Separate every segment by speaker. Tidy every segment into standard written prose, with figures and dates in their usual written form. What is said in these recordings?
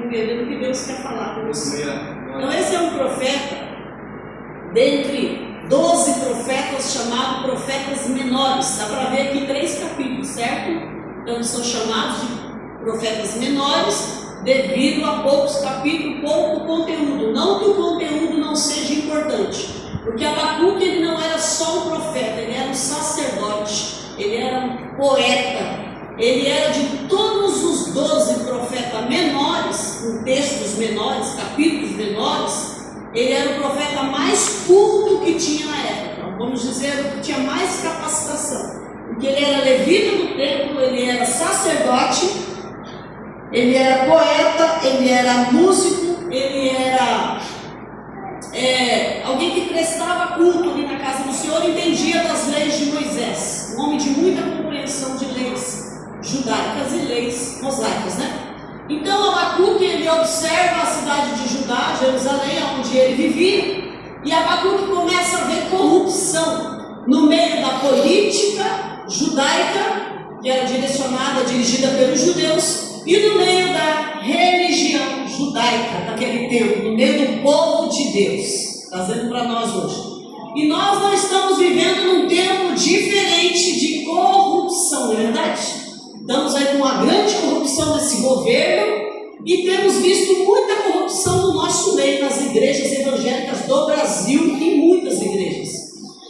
Speaker 1: entendendo o que Deus quer falar com você. Então esse é um profeta, dentre 12 profetas, chamado profetas menores. Dá para ver aqui 3 capítulos, certo? Então eles são chamados de profetas menores, devido a poucos capítulos, pouco conteúdo. Não que o conteúdo não seja importante, porque Abacuque ele não era só um profeta, ele era um sacerdote, ele era um poeta. Ele era de todos os 12 profetas menores, com textos menores, capítulos menores, ele era o profeta mais culto que tinha na época, vamos dizer, o que tinha mais capacitação, porque ele era levita do templo, ele era sacerdote, ele era poeta, ele era músico, ele era alguém que prestava culto ali na casa do Senhor, entendia das leis de Moisés, um homem de muita compreensão de leis judaicas e leis mosaicas, né? Então Abacuque ele observa a cidade de Judá, Jerusalém, onde ele vivia, e Abacuque começa a ver corrupção no meio da política judaica, que era dirigida pelos judeus, e no meio da religião judaica daquele tempo, no meio do povo de Deus, trazendo para nós hoje. E nós não estamos vivendo num tempo diferente de corrupção, não é verdade? Estamos aí com uma grande corrupção nesse governo e temos visto muita corrupção no nosso meio, nas igrejas evangélicas do Brasil e muitas igrejas.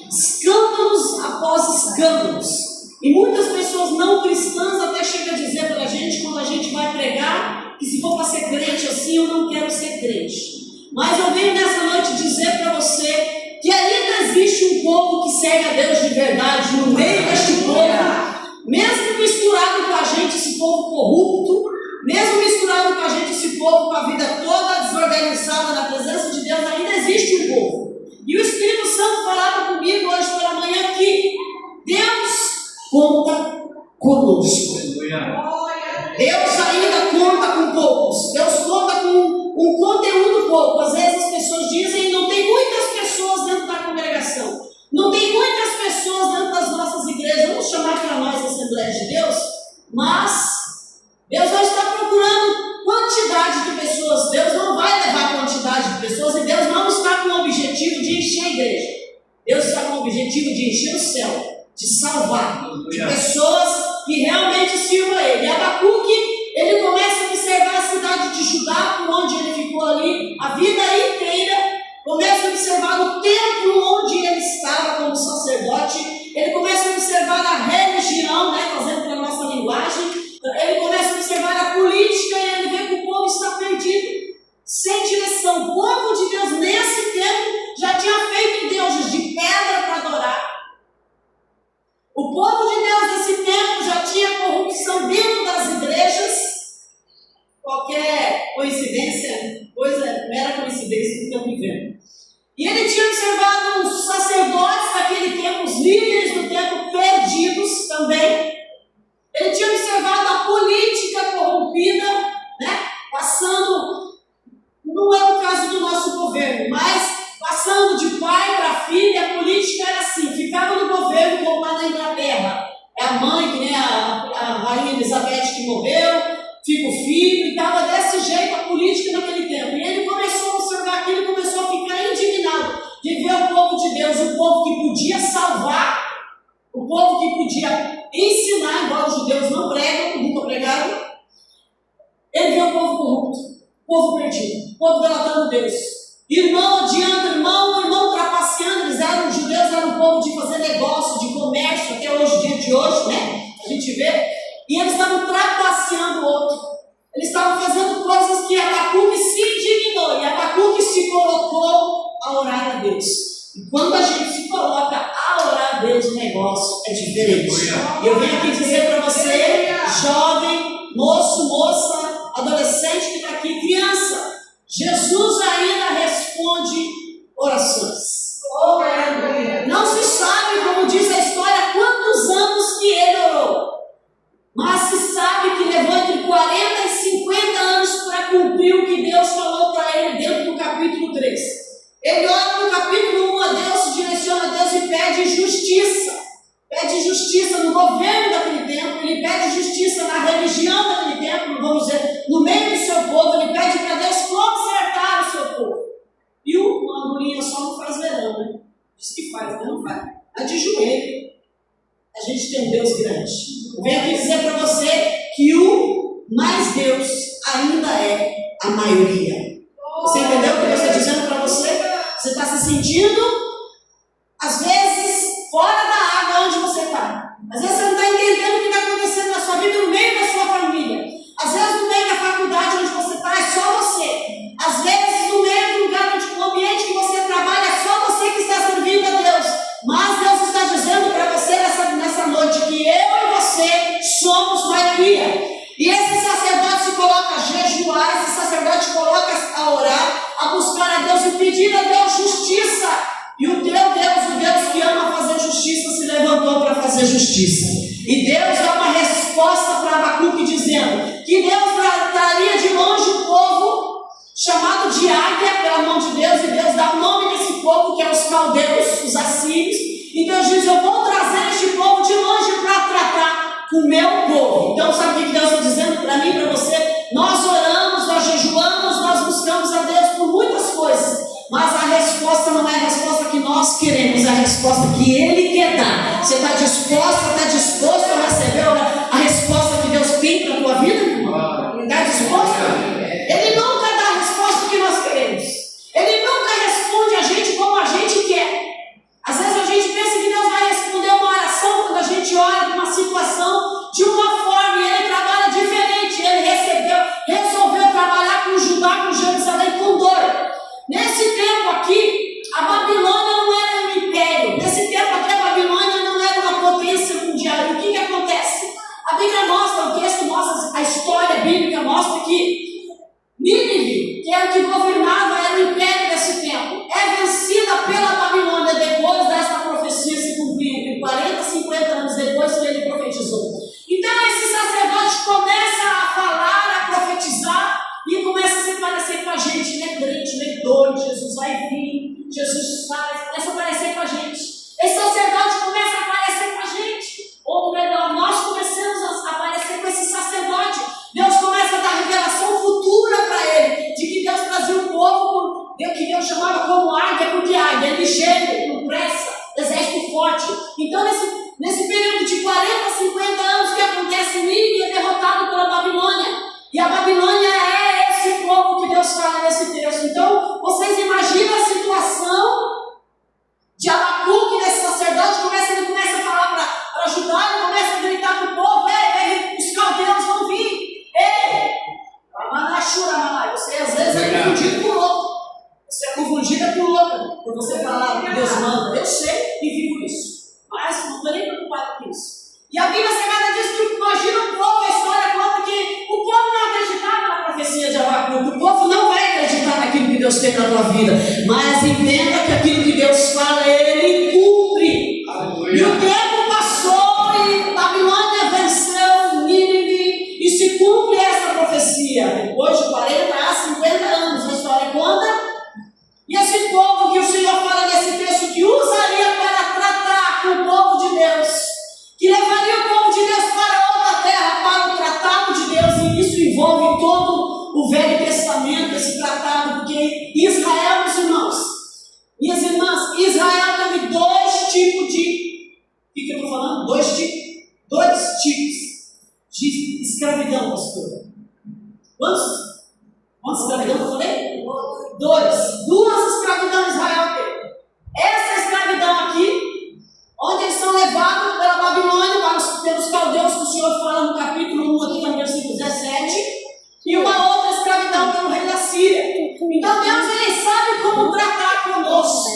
Speaker 1: Escândalos após escândalos. E muitas pessoas não cristãs até chegam a dizer para a gente, quando a gente vai pregar, que se for para ser crente assim, eu não quero ser crente. Mas eu venho nessa noite dizer para você que ainda existe um povo que segue a Deus de verdade no meio deste povo. Mesmo misturado com a gente, esse povo corrupto, mesmo misturado com a gente, esse povo com a vida toda desorganizada na presença de Deus, ainda existe um povo. E o Espírito Santo falava comigo hoje pela manhã que Deus conta conosco. Deus ainda conta com poucos. Deus conta com um conteúdo pouco. Às vezes as pessoas dizem, não tem muitas pessoas dentro da congregação. Não tem muitas pessoas dentro das nossas igrejas, vamos chamar para nós Assembleia de Deus, mas Deus não está procurando quantidade de pessoas, Deus não vai levar quantidade de pessoas e Deus não está com o objetivo de encher a igreja. Deus está com o objetivo de encher o céu, de salvar, de pessoas que realmente sirvam a Ele. E Abacuque, ele começa a observar a cidade de Judá, por onde ele ficou ali a vida inteira. Começa a observar o templo onde ele estava como sacerdote, ele começa a observar a religião, né, trazendo para a nossa linguagem, ele começa a observar a política e ele vê que o povo está perdido, sem direção. O povo de Deus nesse tempo já tinha feito deuses de pedra para adorar. O povo de Deus nesse tempo já tinha corrupção dentro das igrejas. Qualquer coincidência, mera coincidência que estamos vivendo. E ele tinha observado os sacerdotes daquele tempo, os líderes do tempo perdidos também. Ele tinha observado a política corrompida, né? Passando, não é o caso do nosso governo, mas passando de pai para filho. A política era assim, ficava no governo como lá na Inglaterra. É a mãe, que nem a rainha Elizabeth que morreu, fica o filho, e estava desse jeito a política naquele tempo. E ele começou a observar aquilo e começou a ficar indignado de ver o povo de Deus, o povo que podia salvar, o povo que podia ensinar, igual os judeus não pregam, nunca pregaram. Ele vê o povo corrupto, o povo perdido, o povo delatando Deus. Irmão adianta, irmão trapaceando. Os judeus eram um povo de fazer negócio, de comércio, até hoje, dia de hoje, né? A gente vê. E eles estavam trapaceando o outro. Eles estavam fazendo coisas que Abacuque se indignou. E Abacuque se colocou a orar a Deus. E quando a gente se coloca a orar a Deus, o negócio é diferente. E eu venho aqui dizer para você, jovem, moço, moça, adolescente que está aqui, criança, Jesus ainda responde orações. Não se sabe, como diz a história, quantos anos que ele orou. Mas se sabe que levou entre 40 e 50 anos para cumprir o que Deus falou para ele dentro do capítulo 3. Ele ora no capítulo 1 a Deus, se direciona a Deus e pede justiça. Pede justiça no governo daquele tempo, ele pede justiça na religião daquele tempo, vamos dizer, no meio do seu povo, ele pede ainda é a maioria. Você entendeu o que eu estou dizendo para você? Você está se sentindo, às vezes, fora da água onde você está. Às vezes você não está entendendo o que está acontecendo na sua vida, no meio da sua família. Às vezes no meio da faculdade onde você está, é só você. Às vezes no meio do lugar onde o ambiente que você trabalha, é só você que está servindo a Deus. Mas Deus está dizendo para você nessa noite que eu e você somos maioria. E esse sacerdote se coloca a jejuar, esse sacerdote se coloca a orar, a buscar a Deus e pedir a Deus justiça. E o teu Deus, o Deus que ama fazer justiça, se levantou para fazer justiça. E Deus dá uma resposta para Abacuque dizendo que Deus traria de longe um povo chamado de águia pela mão de Deus, e Deus dá o nome desse povo que é os caldeus, os assírios. E Deus diz: eu vou trazer este povo de longe para tratar com o meu povo. Então sabe o que Deus está dizendo para mim e para você? Nós oramos, nós jejuamos, nós buscamos a Deus por muitas coisas, mas a resposta não é a resposta que nós queremos, é a resposta que Ele quer dar. Você está disposto a receber a resposta que Deus tem para a tua vida, irmão? Está disposto? Ele nunca dá a resposta que nós queremos. Ele nunca responde a gente como a gente quer. Às vezes a gente pensa que Deus vai responder uma oração quando a gente ora para uma situação de uma forma, e Ele trabalha diferente. Ele resolveu trabalhar com Judá, com Jerusalém, com dor. Nesse tempo aqui, a Babilônia não era um império. Nesse tempo aqui, a Babilônia não era uma potência mundial. E o que acontece? A Bíblia mostra, o texto mostra, a história bíblica mostra que Nínive, que era o que governava, era o império desse tempo, é vencida pela Babilônia depois dessa profecia se cumprir, 40, 50 anos depois que ele profetizou. Então esse sacerdote começa a falar, a profetizar, e começa a se parecer com a gente, né? Crente, né? Doido, Jesus vai vir, Jesus faz, começa a parecer com a gente. Esse sacerdote começa a aparecer com a gente, ou melhor, nós começamos a aparecer com esse sacerdote. Deus começa a dar revelação futura para ele, de que Deus trazia o povo, que Deus chamava como águia, porque águia é ligeiro, com pressa, exército forte. Então nesse período de 40, 50 anos, o que acontece? Nínive é derrotado pela Babilônia, e a Babilônia é esse povo que Deus fala nesse texto. Então vocês imaginam a situação de Abacuque, desse sacerdote. Ele começa a falar para Judá, ele começa a gritar para o povo: os caldeus vão vir. Você às vezes é confundido por louco. Você é confundida por louca, por você falar que Deus manda. Eu sei e vivo isso, mas não estou nem preocupado com isso. E a Bíblia Sagrada diz que, imagina o povo, a história conta que o povo não acreditava na profecia de Abacuque. O povo não vai acreditar naquilo que Deus tem na tua vida, mas entenda que aquilo que Deus fala, Ele cumpre. Aleluia. E o tempo passou e Babilônia venceu Nínive, e se cumpre essa profecia. Depois de 40 a 50 anos, a história conta. E esse povo que o Senhor fala nesse texto, que usaria para tratar com o povo de Deus, que levaria o povo de Deus para outra terra, para o tratado de Deus, e isso envolve todo o Velho Testamento, esse tratado, porque Israel, meus irmãos, minhas irmãs, Israel teve dois tipos de... O que eu estou falando? Dois tipos de escravidão, pastor. Quantas escravidão eu falei? Duas escravidões Israel teve. Essa escravidão aqui, onde eles são levados pela Babilônia, pelos caldeus, que o Senhor fala no capítulo 1, aqui no versículo 17, e uma outra escravidão pelo rei da Síria. Então Deus, Ele sabe como tratar conosco.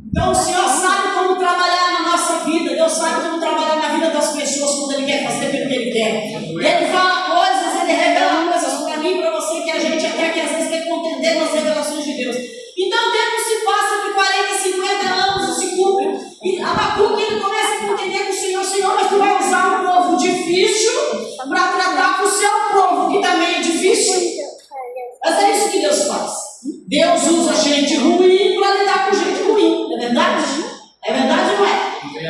Speaker 1: Então o Senhor sabe como trabalhar na nossa vida. Deus sabe como trabalhar na vida das pessoas quando Ele quer fazer aquilo que Ele quer. Ele fala coisas, Ele revela coisas para mim e para você que a gente até que às vezes quer contender nas revelações de Deus. Então o tempo se passa de 40 a 50 anos e se cumpre. E Abacuque, ele começa a entender com o Senhor, mas tu vai usar um povo difícil para tratar com o seu povo que também é difícil. Mas é isso que Deus faz. Deus usa gente ruim para lidar com gente ruim. É verdade? É verdade ou não é?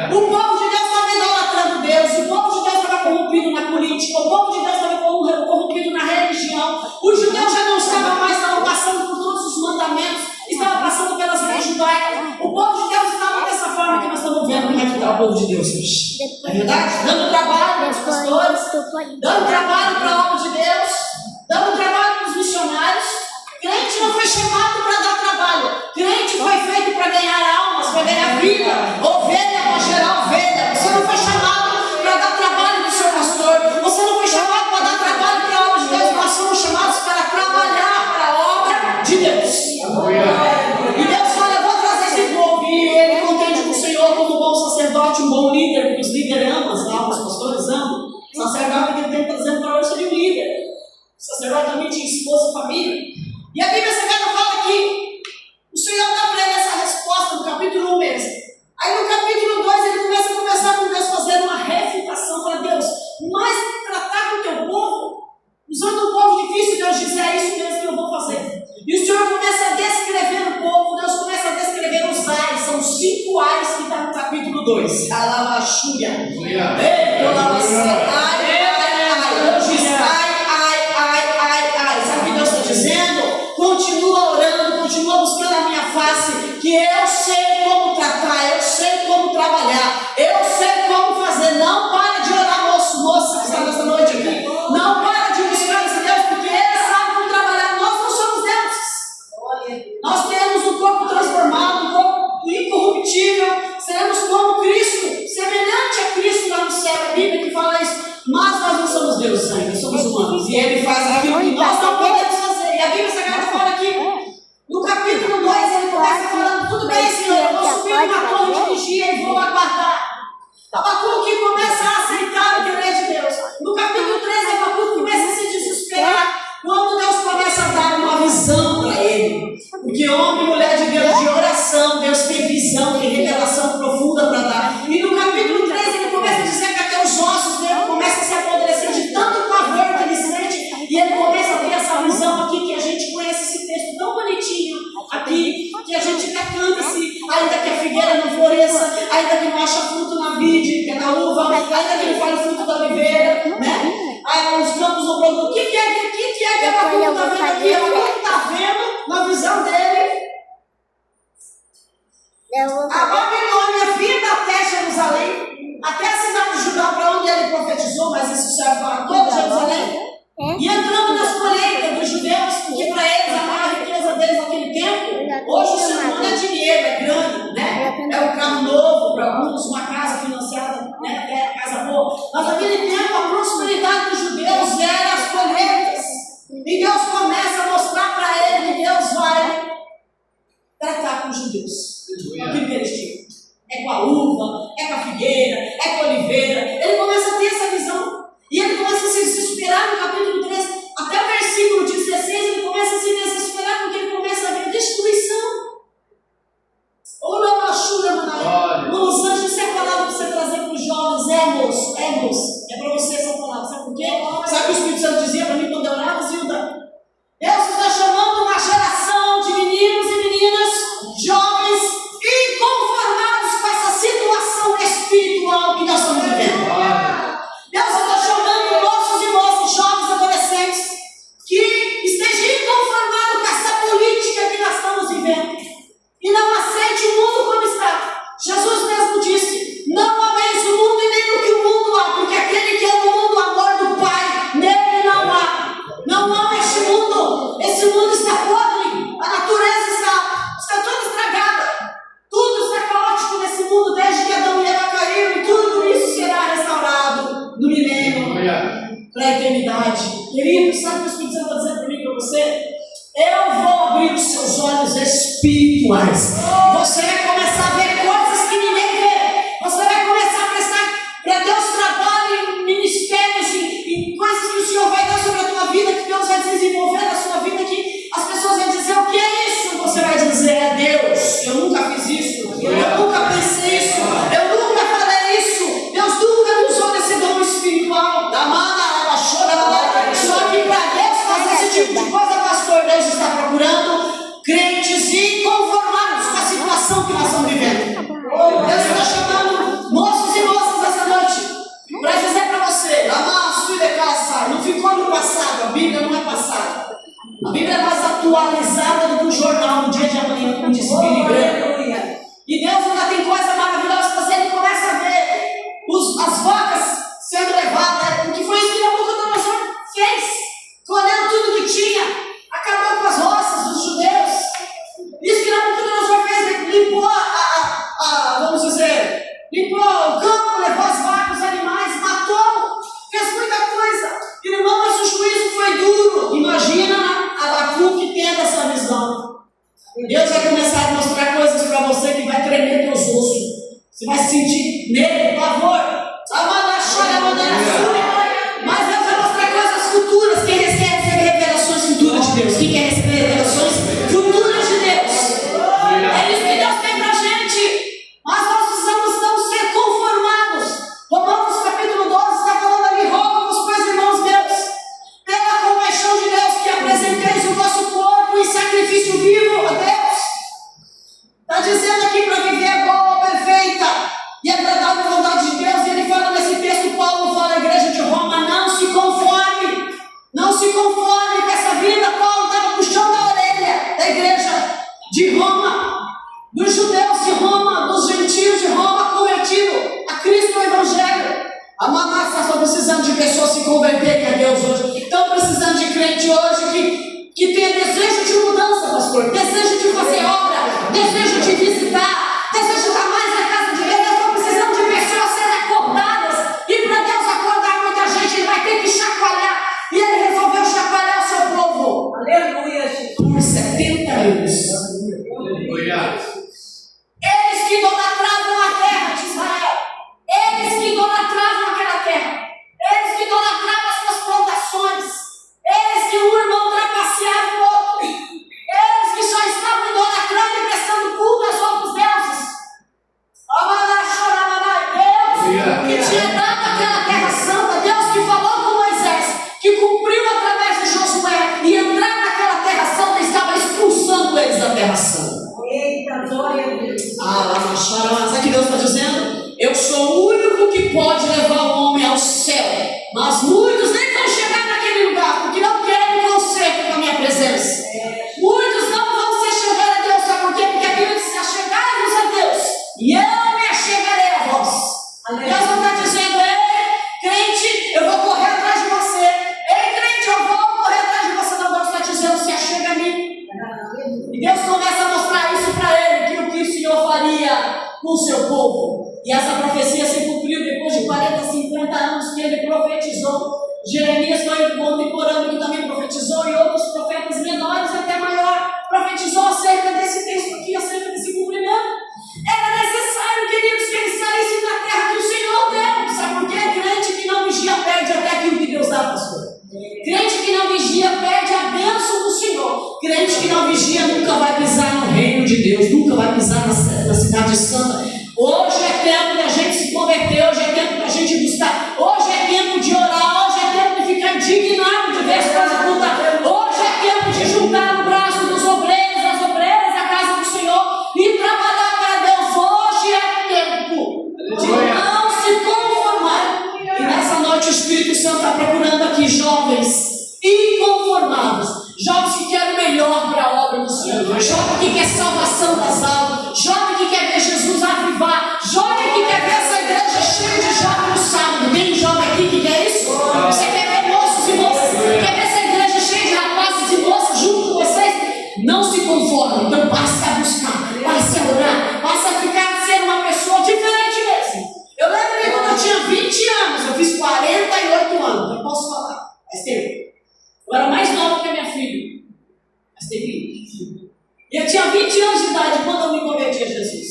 Speaker 1: O povo de Deus estava idolatrando Deus, o povo de Deus estava corrompido na política, o povo de Deus estava corrompido na religião. Os judeus já não estavam mais, estavam passando por todos os mandamentos, estavam passando pelas leis judaicas. O povo de Deus estava dessa forma que nós estamos vendo como é que está o povo de Deus hoje. É verdade? Dando trabalho para os pastores, dando trabalho para a obra de Deus, dando trabalho vida, ovelha para gerar ovelha. Você não foi chamado para dar trabalho para o seu pastor, você não foi chamado para dar trabalho para a obra de Deus, nós somos chamados para trabalhar para a obra de Deus. E Deus fala, eu vou trazer esse povo, e ele contende com o Senhor como um bom sacerdote, um bom líder, porque os líderes amam, os pastores amam. O sacerdote que ele tem trazendo para hoje seria um líder. O sacerdote também tinha esposa e família. E a Bíblia Sagrada fala que o Senhor dá para ele essa resposta no capítulo 1 mesmo. Aí no capítulo 2 ele começa a conversar com Deus, fazendo uma refutação. Fala, Deus, mas tratar com o teu povo, usando um povo difícil, Deus diz, é isso mesmo que eu vou fazer. E o Senhor começa a descrever o povo, Deus começa a descrever os ais, são 5 ais que está no capítulo 2. Alavaxúria. Deus diz, sabe o que Deus está dizendo? Continua orando, continua buscando a minha face, que eu sei como tratar, eu sei como trabalhar, eu sei como fazer. Não para de orar, moça, que está nessa noite aqui. Não para de buscar esse Deus, porque Ele sabe como trabalhar. Nós não somos deuses. Nós temos um corpo transformado, um corpo incorruptível. Seremos como Cristo, semelhante a Cristo lá no céu. A Bíblia que fala isso. Mas nós não somos deuses ainda, somos humanos. E Ele faz aquilo que nós não podemos fazer. E a Bíblia Sagrada fala aqui, no capítulo 2, ele começa falando, tudo bem, Senhor, eu vou subir uma torre de vigia e vou aguardar. Abacuque começa a aceitar o querer de Deus. No capítulo 3, Abacuque começa a se desesperar quando Deus começa a dar uma visão para ele. Porque homem e mulher de Deus, de oração, Deus tem visão, tem revelação profunda para dar. E no capítulo 3, ele começa a dizer que até os ossos dele começam a se apodrecer de tanto pavor que ele sente. E ele começa a ter essa visão aqui, que a gente conhece esse texto tão bonitinho aqui, que a gente até canta-se, ainda que a figueira não floresça, ainda que não acha fruto na vide, que é na uva, ainda que não fale fruto da oliveira, né? Os campos não produzem. O que é que a Abacuque está vendo aqui? A Abacuque está vendo, na visão dele, a Babilônia vinda até Jerusalém, até a cidade de Judá, para onde ele profetizou, mas isso serve para todo Jerusalém. E entrando nas colheitas dos judeus, porque para eles a maior riqueza deles naquele tempo, hoje o ser humano é dinheiro, é grana, né? É um carro novo para alguns, uma casa financiada, né? É casa boa. Mas naquele tempo a prosperidade dos judeus era as colheitas. E Deus começa a mostrar para ele que Deus vai tratar com os judeus. Aquilo que eles tinham. É com a uva, é com a figueira, é com a oliveira. Ele começa a ter essa visão. E ele começa a se desesperar no capítulo 3, até o versículo 16, ele começa a se desesperar porque ele começa a ver destruição. Ou não machuca, Los Angeles, isso é a palavra para você trazer para os jovens, é para você essa palavra, sabe por quê? Sabe o que o Espírito Santo dizia para mim quando eu orava, Zilda? Deus está chamando uma geração de meninos e meninas, jovens, inconformados com essa situação espiritual que nós estamos vivendo. Deus está chamando moços e moças, jovens, adolescentes, que estejam inconformados com essa política que nós estamos vivendo. E não aceite o mundo como está. Jesus mesmo disse, não ameis o mundo e nem o que o mundo há, porque aquele que é do mundo, o amor do Pai, nele não há. Não ama este mundo. Esse mundo está podre. A natureza está toda estragada. Tudo está caótico nesse mundo desde que Adão e Eva caíram, e tudo isso será restaurado no milênio, para a eternidade. Querido, sabe o que o Espírito Santo está dizendo para mim e para você? Eu vou abrir os seus olhos espirituais. Você vai começar a ver coisas que ninguém vê. Você vai começar a prestar para Deus trabalho em ministérios, em coisas que o Senhor vai dar sobre a tua vida, que Deus vai desenvolver na sua vida, que as pessoas vão dizer, o que é isso? Você vai dizer, é Deus. Eu nunca fiz isso. Eu nunca pensei isso. Eu nunca falei isso. Deus nunca me usou nesse dom espiritual. Da mana, ela chora. Só que para Deus fazer esse tipo de coisa, pastor, Deus está procurando crentes inconformados com a situação que nós estamos vivendo. Deus está chamando moços e moças essa noite para dizer para você, não ficou no passado, a Bíblia não é passado. A Bíblia é mais atualizada do que o jornal no dia de amanhã, como disse Billy Graham. E Deus ainda tem coisa maravilhosa para você. Ele começa a ver as vacas sendo levadas, porque foi isso que Nabucodonosor fez, colhendo tudo que tinha, acabou com as roças dos judeus. Isso que Nabucodonosor fez, ele limpou a Deus vai começar a mostrar coisas para você que vai tremer teus ossos. Você vai sentir medo, pavor. Mas Deus vai mostrar coisas futuras. Quem quer receber revelações futuras de Deus? Quem quer receber revelações futuras de Deus? É isso que Deus tem pra gente. Mas nós precisamos não ser conformados. Romanos capítulo 12 está falando ali: rogo-vos, pois, irmãos meus, pela compaixão de Deus, que apresenteis o vosso corpo em sacrifício vivo a Deus. Está dizendo aqui para viver boa, perfeita e agradável à vontade de Deus. E ele fala nesse texto, Paulo fala à igreja de Roma: não se conforme, não se conforme com essa vida. Paulo estava puxando a orelha da igreja de Roma, dos judeus de Roma, dos gentios de Roma, convertidos a Cristo, o Evangelho. A massa está precisando de pessoas se converterem a Deus hoje. Estão precisando de crente hoje que tenha desejo de mudança, pastor, desejo de fazer obra, desejo de visitar, desejo de estar mais na casa de Deus. Estão precisando de pessoas serem acordadas. E para Deus acordar muita gente, ele vai ter que chacoalhar. E ele resolveu chacoalhar o seu povo. Aleluia, por 70 anos.
Speaker 2: Aleluia.
Speaker 1: Eles que idolatravam a terra de Israel, eles que idolatravam aquela terra, eles que idolatravam as suas plantações, eles que um irmão trapaceava o outro, eles que só estavam idolatrando e prestando culto aos outros deuses. Deus que tinha dado aquela terra santa, Deus que falou com Moisés, que cumpriu através de Josué e entrar naquela terra santa, estava expulsando eles da terra santa.
Speaker 3: Eita, glória a Deus.
Speaker 1: Sabe o que Deus está dizendo? Eu sou o único que pode levar o homem ao céu. Mas muitos nem vão chegar naquele lugar, porque não querem conserto com a minha presença. Muitos não vão se chegar a Deus, sabe por quê? Porque a Bíblia diz: achegai-vos a Deus, e eu me achegarei a vós. Deus não está dizendo: ei, crente, eu vou correr atrás de você. Ei, crente, eu vou correr atrás de você. Não, Deus está dizendo: se achega a mim. E Deus começa a mostrar isso para ele, que o que o Senhor faria com o seu povo. E essa profecia se cumpriu depois de 40, 50 anos que ele profetizou. Jeremias foi contemporâneo que também profetizou, e outros profetas menores até maior profetizou acerca desse texto aqui, acerca desse cumprimento. Era necessário, queridos, que eles saíssem da terra que o Senhor deu. Sabe por quê? Crente que não vigia perde até aquilo que Deus dá, pastor. Crente que não vigia perde a bênção do Senhor. Crente que não vigia nunca vai pisar no reino de Deus, nunca vai pisar na cidade santa. Hoje é tempo da gente se converter, hoje é tempo da gente buscar, hoje é tempo de orar, hoje é tempo de ficar indignado de ver as coisas mudar. Hoje é tempo de juntar no braço dos obreiros, das obreiras da casa do Senhor e trabalhar para Deus. Hoje é tempo de não se conformar. E nessa noite o Espírito Santo está procurando aqui jovens inconformados, jovens que querem o melhor para a obra do Senhor, jovem que quer salvação das almas, jovem que quer ver Jesus avivar, jovem que quer ver essa igreja cheia de jovens no sábado. Tem jovem aqui que quer isso? Você quer ver moços e moças? Quer ver essa igreja cheia de rapazes e moças junto com vocês? Não se conforme, então passe a buscar, passe a orar, passe a ficar sendo uma pessoa diferente mesmo. Eu lembro que quando eu tinha 20 anos, eu fiz 48 anos, eu posso falar, faz tempo. Eu era mais nova que a minha filha, mas tem 20. E eu tinha 20 anos de idade quando eu me converti a Jesus.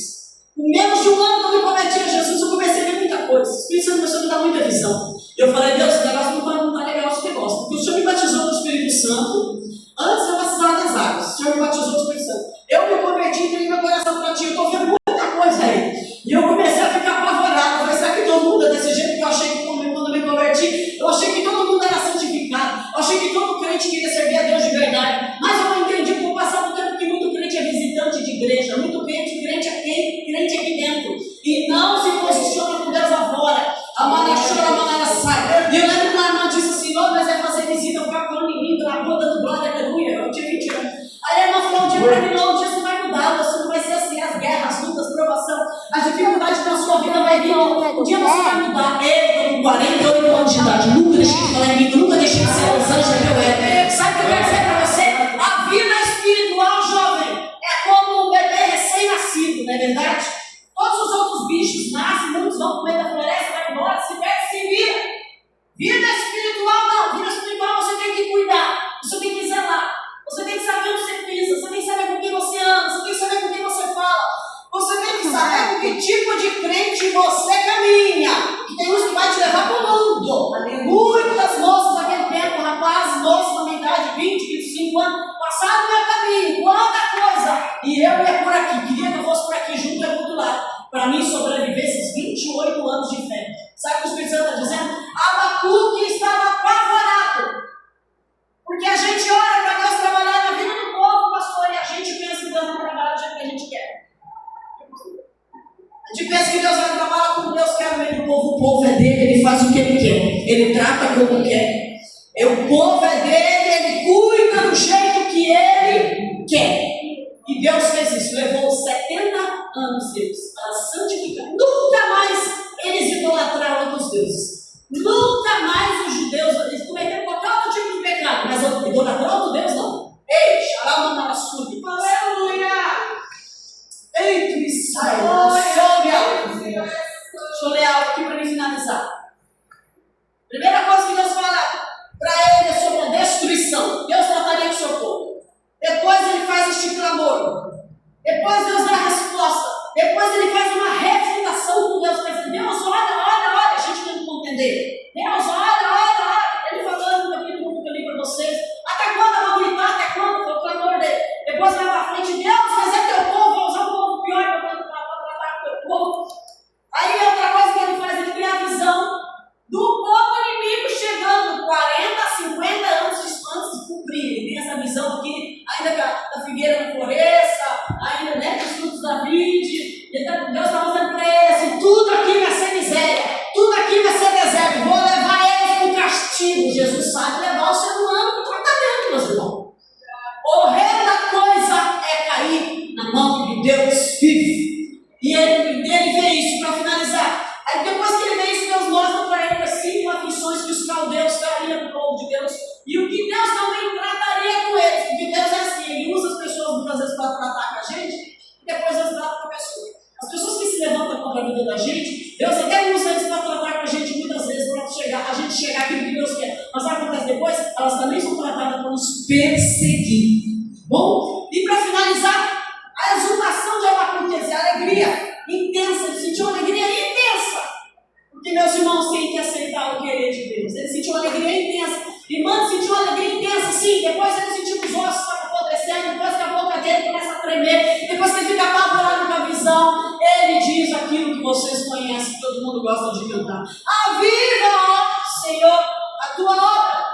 Speaker 1: Com menos de um ano que eu me converti a Jesus, eu comecei a ver muita coisa. O Espírito Santo começou a me dar muita visão. Eu falei: Deus, esse negócio não está legal esse negócio. Porque o Senhor me batizou no Espírito Santo antes de eu batizar das águas. O Senhor me batizou no Espírito Santo. Eu me converti e tenho meu coração para ti. Eu estou vendo muita coisa aí. E eu comecei a ficar apavorado. Eu falei: será que todo mundo é desse jeito? Porque eu achei que quando eu me converti, eu achei que todo mundo era santificado. Eu achei que todo crente queria servir a Deus de verdade. Mas eu não entendi com o passar do tempo que muito crente é visitante de igreja, muito crente é quem? Crente aqui dentro. E não se posiciona com Deus lá fora. A Mara chora, a Mara sai. E eu lembro que uma irmã disse assim: nós vai fazer visita, eu ficava falando em mim, na rua, dando glória passar no meu caminho, quanta coisa, e eu ia por aqui, queria que eu fosse por aqui junto e por outro lado, para mim sobreviver esses 28 anos de fé. Sabe o que o Espírito Santo está dizendo? Abacuque estava apavorado, porque a gente ora para Deus trabalhar na vida do povo, pastor, e a gente pensa que Deus não trabalha do jeito que a gente quer. A gente pensa que Deus vai trabalhar como Deus quer no meio do povo. O povo é dele, ele faz o que ele quer, ele trata como quer. O povo é dele, ele cuida do jeito que ele quer. E Deus fez isso, levou 70 anos deles para santificar. Nunca mais eles idolatraram outros deuses. Nunca mais os judeus eles cometeram qualquer outro tipo de pecado, mas idolatrar outro Deus não. Ei, xaramanassuri.
Speaker 3: Aleluia!
Speaker 1: Ei, Cristo, deixa eu ler algo aqui para me finalizar. Primeira coisa que Deus fala para ele é sobre a destruição. Deus trataria com o seu povo. Depois ele faz este clamor. Depois Deus dá a resposta. Depois ele faz uma refutação com Deus. Deus, olha, a gente tem que entender. Deus, olha. Ele falando daquilo que eu li para vocês. Até quando eu vou gritar? Até quando? Foi o clamor dele. Depois vai para frente. Deus, mas é teu povo. Vai usar o povo pior para tratar com o teu povo. Aí outra coisa que ele faz, ele cria a visão do povo inimigo chegando 40, 50 anos antes de cumprir. Ele tem essa visão aqui, ainda que a figueira não floresça, ainda né, os frutos da vide. Deus está mostrando para ele assim: tudo aqui vai ser miséria, tudo aqui vai ser deserto, vou levar eles para o castigo. Jesus sabe levar o ser humano para o tratamento, meus irmãos. Horrenda coisa é cair na mão de Deus vive. E ele vê isso para finalizar. Aí depois que ele vê isso, Deus mostra para ele as 5 aflições que os caldeus trariam para o povo de Deus. E o que Deus também trataria com eles. Porque Deus é assim, ele usa as pessoas muitas vezes para tratar com a gente, e depois Deus trata com a pessoa. As pessoas que se levantam contra a vida da gente, Deus até usa eles para tratar com a gente muitas vezes, para a gente chegar aquilo que Deus quer. Mas sabe o que acontece depois? Elas também são tratadas para nos perseguir. Bom? E para finalizar, a exultação de Abacuque, a alegria intensa, ele sentiu uma alegria intensa, porque meus irmãos têm que aceitar o querer de Deus. Ele sentiu uma alegria intensa, irmã sentiu uma alegria intensa, sim. Depois ele sentiu que os ossos estavam apodrecendo, depois que a boca dele começa a tremer, depois que ele fica apavorado com a visão, ele diz aquilo que vocês conhecem, que todo mundo gosta de cantar: aviva, ó Senhor, a tua obra,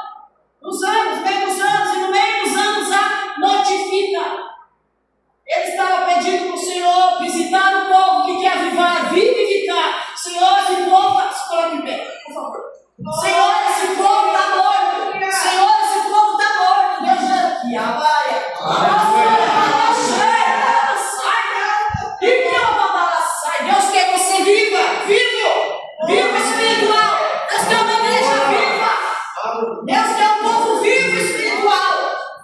Speaker 1: nos anos, meio dos anos, e no meio dos anos a notifica. Ele estava pedindo para o Senhor visitar o povo que quer avivar, vivificar. Senhor, esse povo está... Se coloque em pé, por favor. Senhor, esse povo está morto. Senhor, esse povo está morto. Deus já aqui, abaia. Sai. Deus quer você viva, vivo espiritual. Deus quer uma igreja viva. Deus quer um povo vivo espiritual.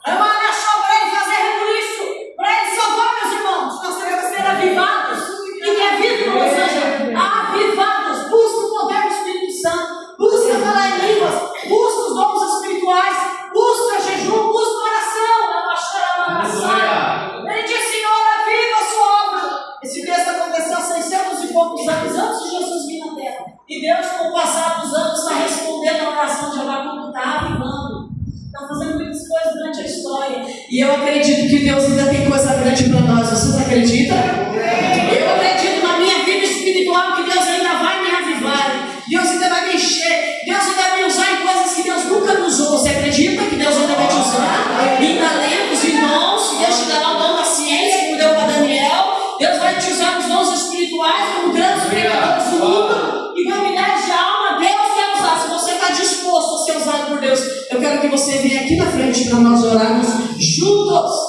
Speaker 1: Olha só para ele fazer isso, para ele salvar, meus irmãos. Nós devemos ser avivados. Quem é vivo no Senhor? Avivados. Busca o poder do Espírito Santo. Busca falar em línguas. Busca os dons espirituais. Busca jejum. Busca oração. Ele diz: Senhor, aviva a sua obra. Esse texto aconteceu há 600 e poucos anos antes de Jesus vir na terra. E Deus, com o passar dos anos, está respondendo a oração de Abacuque, está avivando. Está fazendo muitas coisas durante a história. E eu acredito que Deus ainda tem coisa grande para nós. Vocês acreditam? Eu acredito na minha vida espiritual que Deus ainda vai me avivar. Deus ainda vai me encher. Deus ainda vai me usar em coisas que Deus nunca me usou. Você acredita que Deus ainda vai te usar? Em talentos e dons. Deus te dará o dom da ciência, como deu para Daniel. Deus vai te usar nos dons espirituais como grandes pregadores do mundo. E habilidades de alma, Deus quer usar. Se você está disposto a ser usado por Deus, eu quero que você venha aqui na frente para nós orarmos juntos.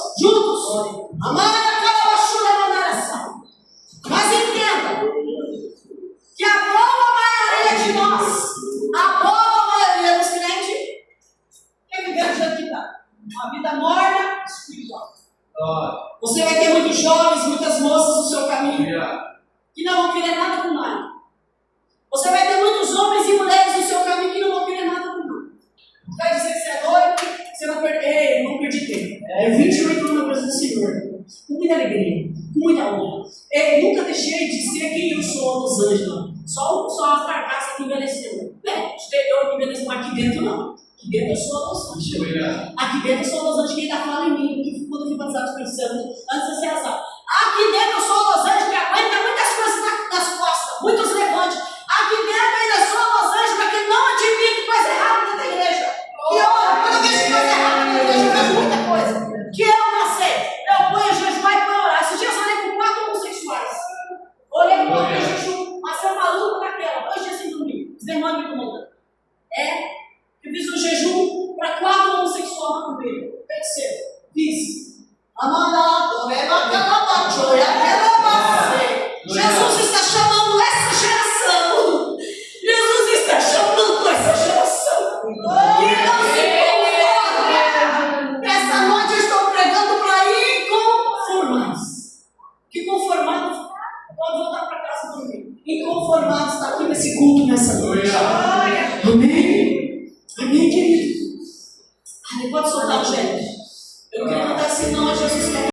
Speaker 1: Amada, cada bachura mandaração. Mas entenda que a boa maioria de nós, a boa maioria dos crentes, quer viver do jeito que está. Uma vida morna, espiritual. Você vai ter muitos jovens, muitas moças no seu caminho que não vão querer nada com nada. Você vai ter muitos homens e mulheres no seu caminho que não vão querer nada com nada. Vai dizer que você é doido, você vai perder. Ei, eu não perdi tempo. 28 anos na presença do Senhor, com muita alegria, com muita honra. Eu nunca deixei de ser quem eu sou nos anjos, não. Só a carcaça que envelheceu. Né? Exterior que envelheceu, mas aqui dentro não. Aqui dentro eu sou a Los Angeles. Aqui dentro eu sou a Los Angeles. Quem está falando em mim conformados estar aqui nesse culto nessa noite.